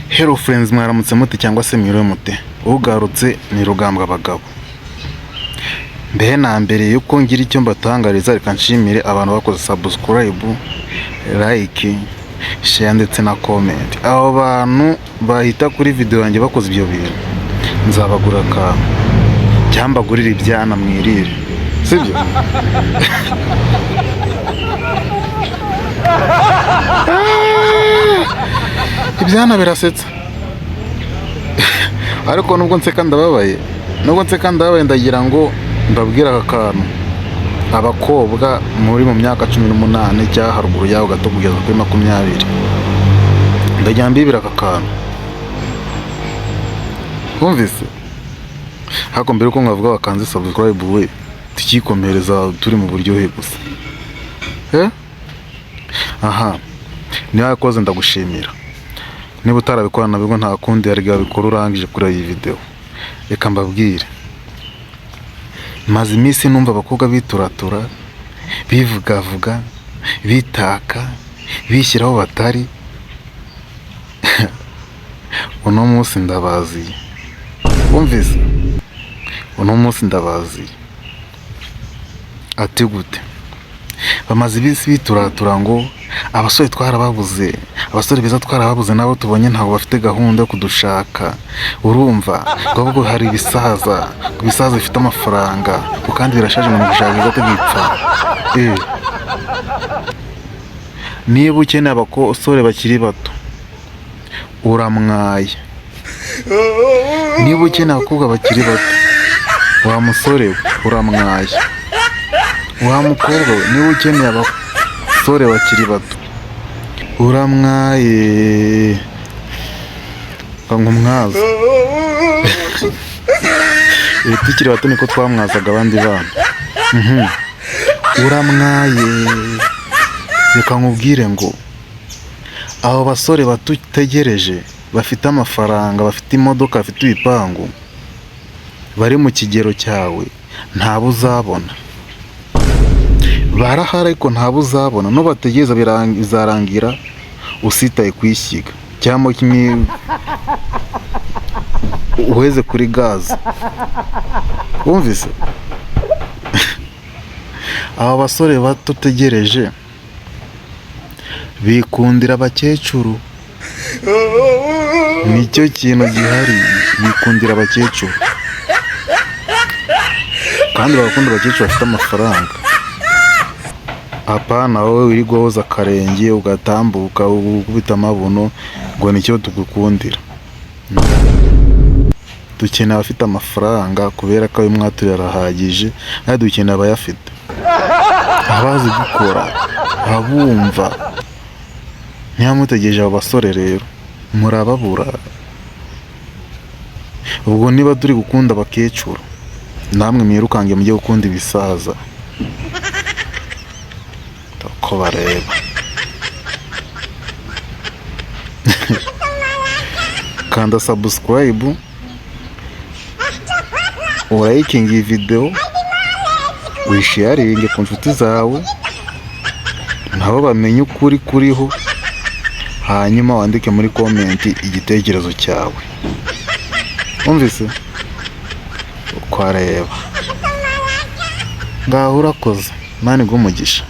Hello friends, mwaramutse mute cyangwa se mwiriwe mute? Ugarutse ni Rugambwa abagabo. Mbehe na mbere yuko ngira icyo mbatangariza, reka nshimire abantu bakoze subscribe, like, share ndetse na comment. Abo bantu bahita kuri video yanjye bakoze ibyo bintu, nzabagura akantu cyangwa mbagurire ibyana mwirire, sibyo? Ibyana birasetsa. Ariko nubwo nseka ndababaye, ndagira ngo mbabwira aka kantu. Abakobwa muri mu myaka 18 cyangwa haruguru yaho gato kugeza kuri 20, ndagira mbibira aka kantu. Kumvise? Hako mbere ko nkavuga bakanze subscribe we, tukikomereza turi mu buryohe gusa. Aha, niba yakoze ndagushimira. Niba utarabikora nabwo nta kundi yari gabikora urangije kuri iyi video. Reka mbabwire, maze iminsi numva abakobwa bituratura, bivugavuga, bitaka, bishyiraho batari. Uno munsi ndabaziye. Wumvise? Uno munsi ndabaziye. Ati gute? Bamaze ibisi bituratura ngo abasore twarababuze, abasore beza twarababuze, nabo tubonye ntago bafite gahunda yo kudushaka. Urumva ngo hari ibisaza bifite amafaranga kandi birashaje mu gushaka gato gipfa. Niba ukeneye abasore bakiri bato, uramwaye. Niba ukeneye abakobwa bakiri bato, wa musore uramwaye. Wa mukobwa niba ukeneye abasore bakiri bato, uramwaye. Kango mwaza. Tukiri bato niko twamwazaga abandi bana. Uramwaye. Reka nkubwire ngo abo basore batutegereje, bafite amafaranga, bafite imodoka, bafite ibipangu, bari mu kigero cyawe, ntabo uzabona. Barahari ariko ntabo uzabona. No bategeza bizarangira usitaye kwishyiga cyangwa kimwe uheze kuri gaze. Wumvise? Aba basore batutegereje bikundira abakecuru. Nicyo kintu gihari, bikundira abakecuru. Kandi bakunda abakecuru bafite amafaranga. Apana wowe wirirwa woza akarenge ugatambuka ukubita amabuno ngo nicyo tugukundira. Dukeneye abafite amafaranga kubera ko ayo mwaturi yarahagije, kandi dukeneye abayafite, abazi gukora, abumva. Ntiyamutegereje abo basore rero, murababura. Ubwo niba turi gukunda abakecuru, namwe mwirukange mujye gukunda ibisaza ko bareba. Kanda subscribe, urayikinga iyi video, wisharinge ku nshuti zawe, nabo bamenye ukuri kuriho, hanyuma wandike muri comment igitekerezo cyawe. Umvise? Uko areba. Ngaho urakoze. Mani gumugisha.